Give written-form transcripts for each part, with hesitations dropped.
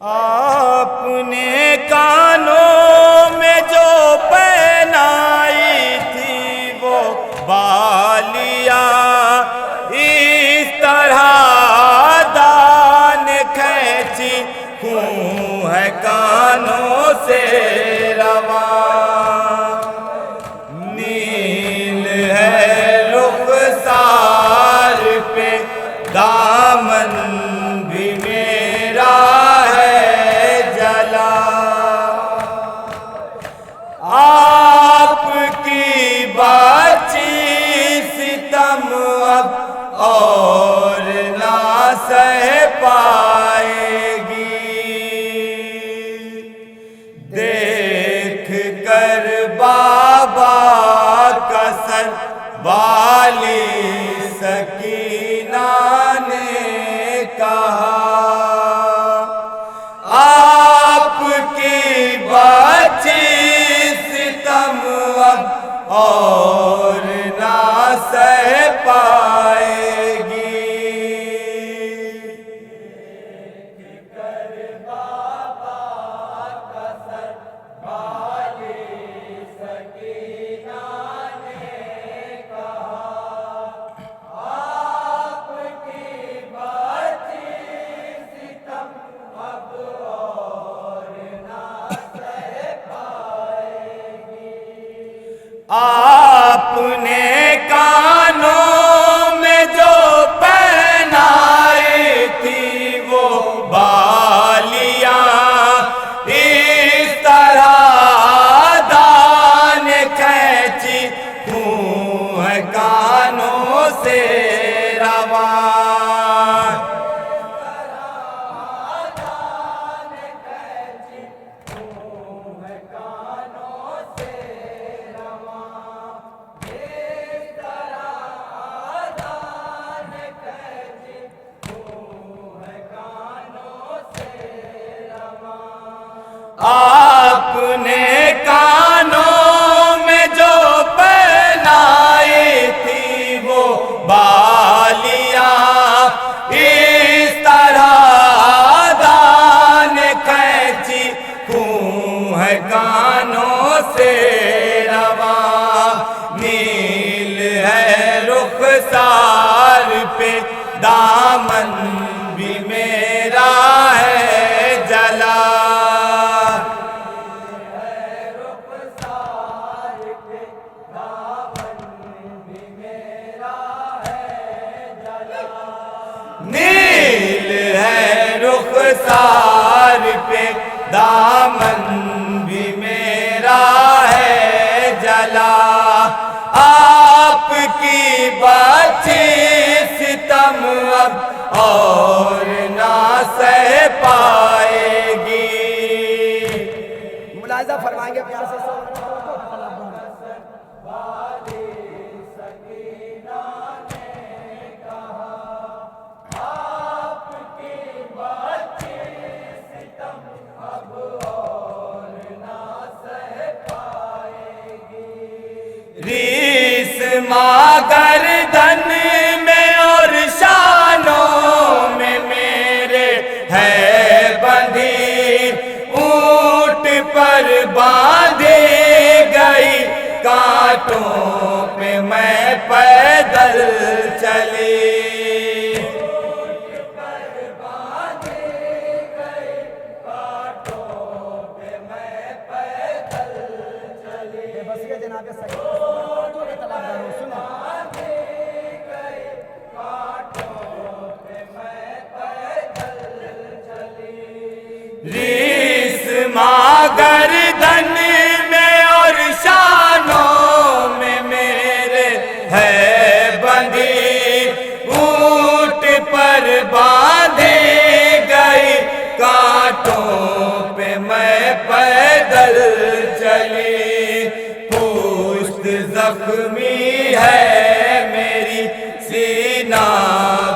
آپ نے کانوں میں جو پہنائی تھی وہ بالیاں اس طرح دان کھینچی خون ہے کانوں سے رواں، نیل ہے رخسار پہ دامن بھی میرا ہے جلا، آپ کی باچی ستم اب اور نہ سہ پائے گی، دیکھ کر بابا کا سر والی سکینہ نے کہا، آپ کی باچی ستم اب اور نہ سہ پائے گی، دیکھ کر بابا کا سر والی سکینہ نے کہا، آپ کی باچی ستم اب اور نہ سہ پائے گی، آپ نے کانوں میں جو پہنائی تھی وہ بالیاں اس طرح دان کھینچی خون ہے کانوں سے رواں، آپ نے کانوں میں جو پہنائی تھی وہ بالیاں اس طرح دان کھینچی خون ہے کانوں سے رواں، نیل ہے رخسار پہ دامن بھی میرا ہے جلا، نیل ہے رخسار پہ دامن بھی میرا ہے جلا، آپ کی باچی ستم اب اور نہ سہ پائے گی، ملاحظہ فرمائیں گے پیار سے ریس ماں گردن میں اور شانوں میں میرے ہے بندھی، اونٹ پر باندھی گئی کانٹوں پہ میں پیدل چلی، جناب ریس ماں گردن میں اور شانوں میں میرے ہے بندھی، اونٹ پر باندھی گئی کانٹوں پہ میں پیدل چلی، پشت زخمی ہے میری سینہ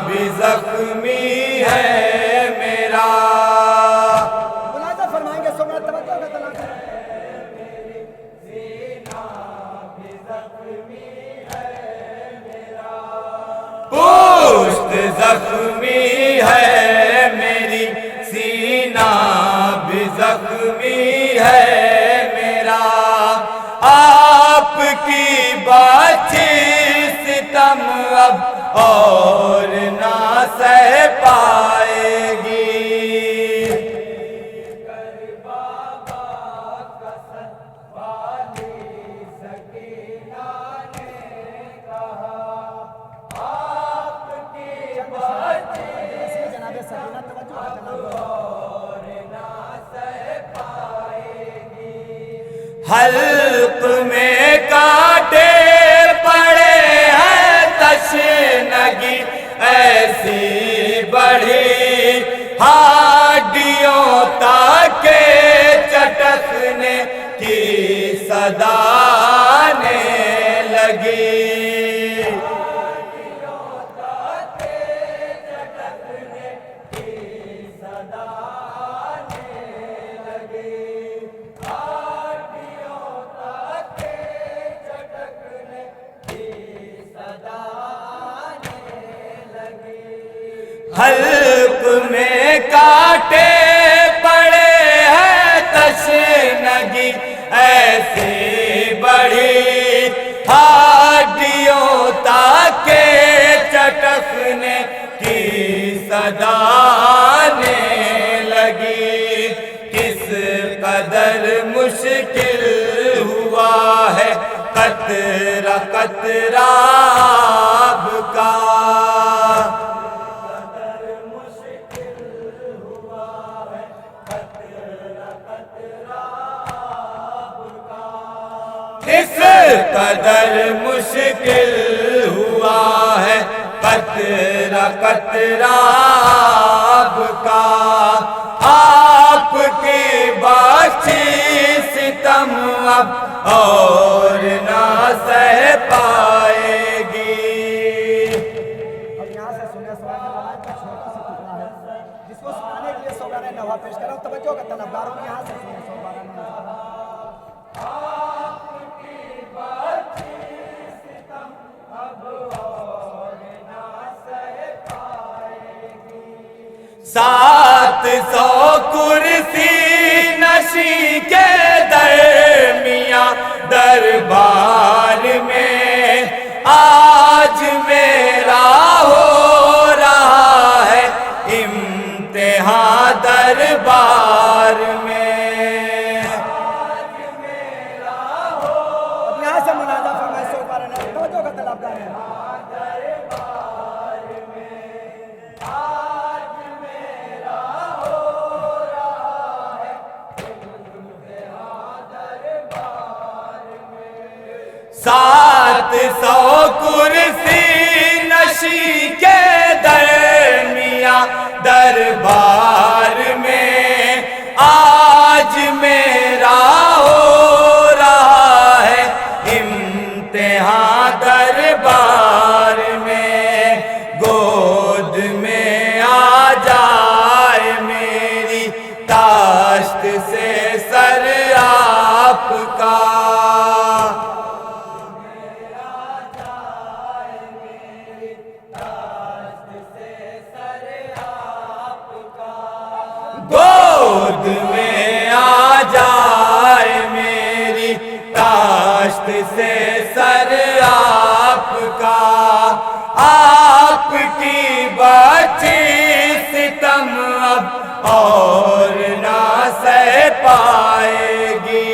بھی زخمی ہے میرا، ملاحظہ فرمائیں گے سمجھ توجہ کا طلاق پشت زخمی ہے میری سینہ زخمی ہے میرا، آپ کی بچی ستم اب اور نہ سہ پائے گی۔ جناب سکینہ توجہ کا طلب حلق میں کانٹے پڑے ہیں تشنگی ایسی بڑھی ہڈیوں تک چٹکنے کی صدا آنے لگی۔ حلق میں کانٹے پڑے ہیں تشنگی ایسی بڑی ہڈیوں تک چٹکنے کی صدا آنے لگی۔ کس قدر مشکل ہوا ہے قطرہ قطرہ آب کا، کس قدر مشکل ہوا ہے قطرہ قطرہ آب کا، آپ کی بخشی ستم اب اور نہ سہ پائے گی۔ اب یہاں سے سنیں سوال کے روایت کا چھوٹا سا ٹکڑا ہے جس کو سنانے کے لیے سوگوار نوا پیش کر رہا ہوں، توجہ کا طلبگاروں نے یہاں سے سنیں سوگوار نوا۔ سات سو کرسی نشی کے درمیان دربار میں آج میرا ہو رہا ہے امتحان دربار میں۔ اب یہاں سے مناظر فرمائے سوگوار نوا، توجہ کا طلبگار ہے۔ سات سو کرسی نشی کے درمیان دربار میں آج میرا ہو رہا ہے امتحان دربار میں۔ گود میں آ جائے میری تاشت سے سر آپ کا، گود میں آ جائے میری تاشت سے سر آپ کا، آپ کی بچی ستم اب اور نہ سہ پائے گی۔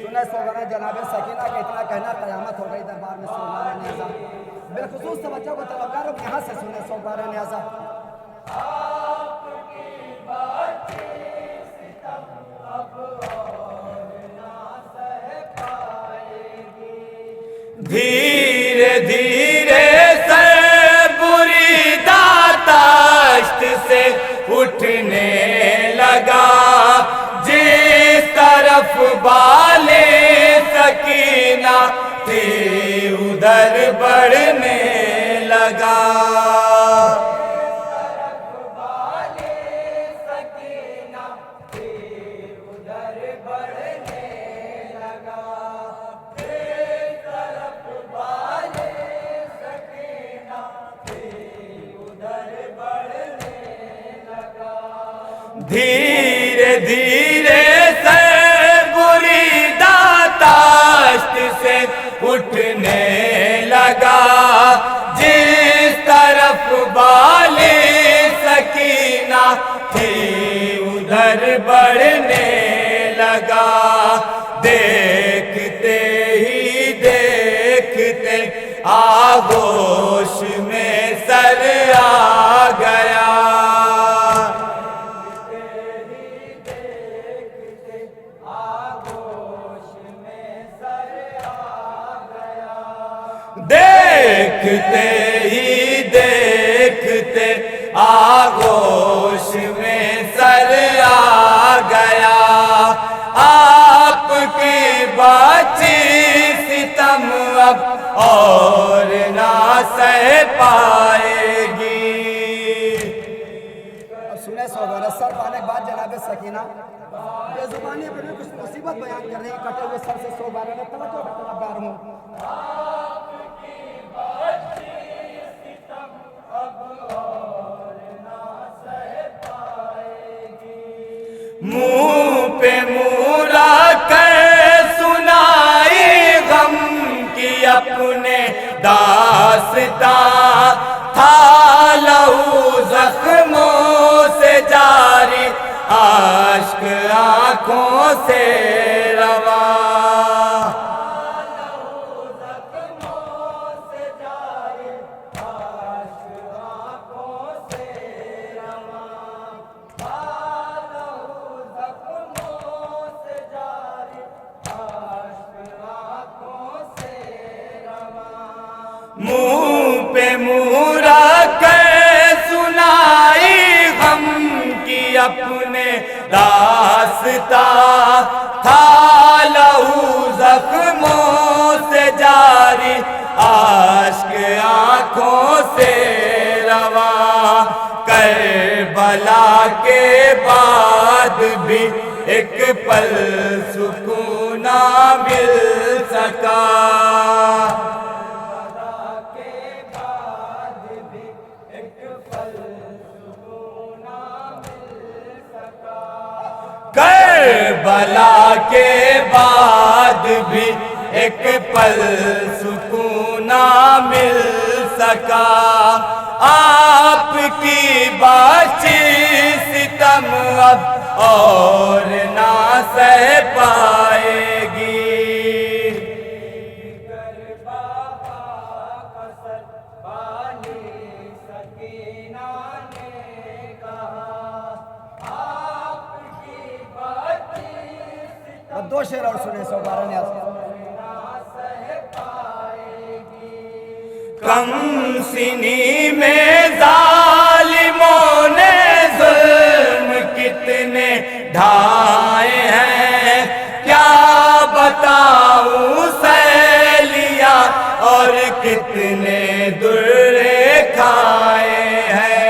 سنیں سوگوار جناب سکینہ کا اتنا کہنا قیامت ہو گئی دربار میں سوگوار نیازہ۔ بالخصوص توجہ کو طلبگاروں یہاں سے سنیں سوگوار نیازہ۔ دھیرے دھیرے سر بریدہ تاشت سے اٹھنے لگا، جس طرف بالِ سکینہ تھی ادھر بڑھنے لگا۔ دھیرے دھیرے سے بریدہ تاشت سے اٹھنے لگا، جس طرف بالی سکینہ تھی ادھر بڑھنے لگا، دیکھتے ہی دیکھتے آغوش میں سر آ گیا، دیکھتے ہی دیکھتے آغوش میں سر آ گیا، آپ کی بچی ستم اب اور نہ سہ پائے گی۔ اب سنیں سوگوارہ، سر پانے کے بعد جناب سکینہ بے زبانی پر بھی کچھ مصیبت بیان کر رہی ہیں، کٹے ہوئے سر سے سوگوارہ میں توجہ کا طلبگار ہوں۔ منہ پہ منہ رکھ کر سنائی غم کی اپنے داستاں، تھا لہو زخموں سے جاری اشک آنکھوں سے رواں، منہ پہ منہ رکھ کر سنائی غم کی اپنے داستاں، تھا لہو زخموں سے جاری اشک آنکھوں سے رواں، کربلا کے بعد بھی ایک پل سکون نہ مل سکا، کربلا کے بعد بھی ایک پل سکون نہ مل سکا، آپ کی بچی ستم اب اور نہ سہ پائے گی۔ اب دو شعر اور سنیں سوگوارہ نے کم سنی میں ظالموں نے ظلم کتنے ڈھائے ہیں، کیا بتاؤں سیلیاں اور کتنے درے کھائے ہیں،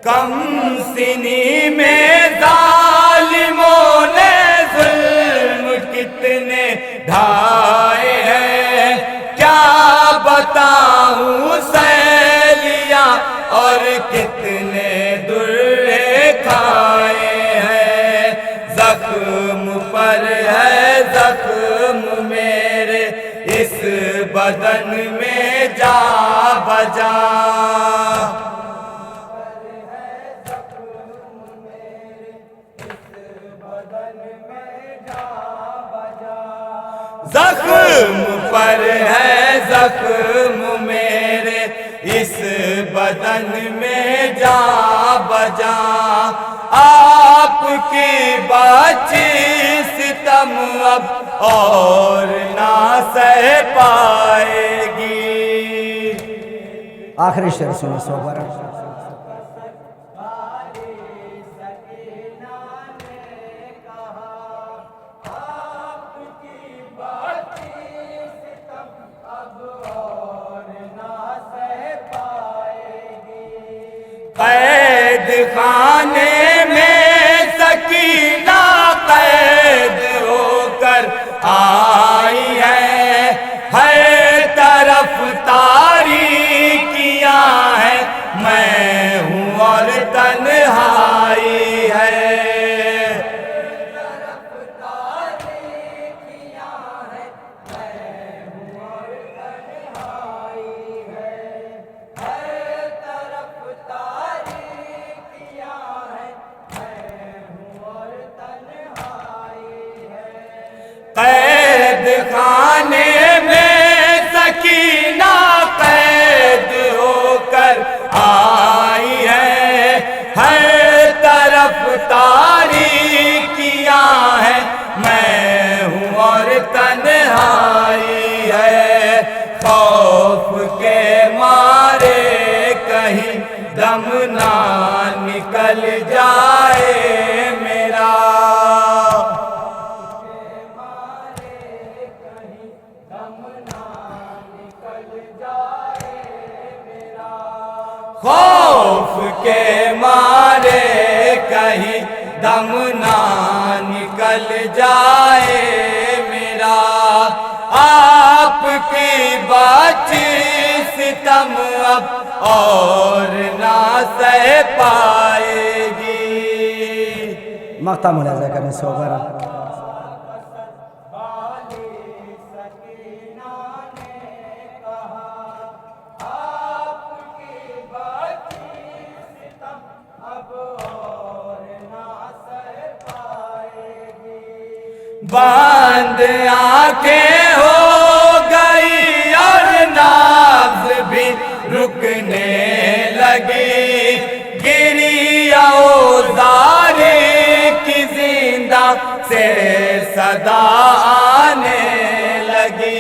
کم سنی میں ظالموں نے ظلم کتنے ڈھائے ہیں، کیا بتاؤں سیلیاں اور کتنے درے کھائے ہیں، زخم پر ہے زخم میرے اس بدن میں جا بجا، زخم پر ہے زخم میرے اس بدن میں جا بجا، آپ کی بچی ستم اب اور نہ سہ پائے گی۔ آخری شعر سنیں سوگوارہ۔ قید قید خانے میں سکینہ قید ہو کر آئی ہے، ہر طرف تاریکیاں ہیں، میں ہوں اور تنہائی ہے۔ قید خانے میں سکینہ قید ہو کر آئی ہے، ہر طرف تاریکیاں ہیں، میں ہوں اور تنہائی ہے۔ خوف کے مارے کہیں دم نہ نکل جائے میرا، خوف کے مارے کہیں دم نہ نکل جائے میرا، آپ کی باچی ستم اب اور نہ سہ پائے گی۔ مقطع ملاحظہ کرنے سے ہوگا بند آنکھیں ہو گئی اور نبض بھی رکنے لگی، گری اوزار کی زندہ سے صدا آنے لگی،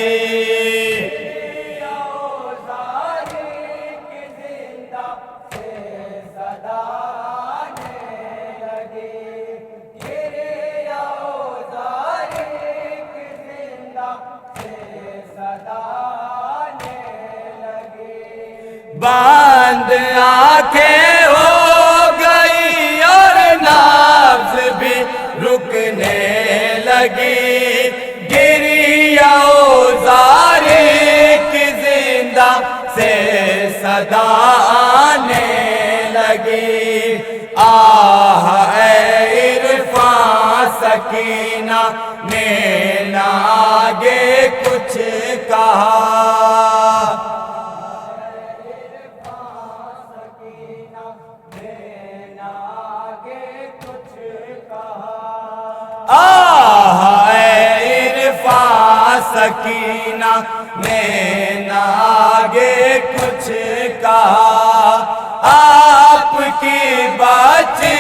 بند آنکھیں ہو گئی اور نبض بھی رکنے لگی، گری اوزار کی زندہ سے صدا آنے لگی، آہ اے عرفان سکینہ نے نہ آگے کچھ کہا، آہ اے عرفان سکینہ نے نہ آگے کچھ کہا، آپ کی باچی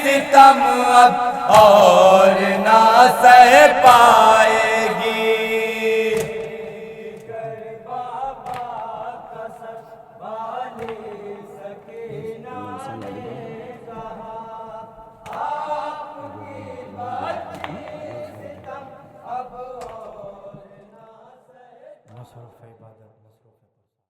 ستم اب اور نہ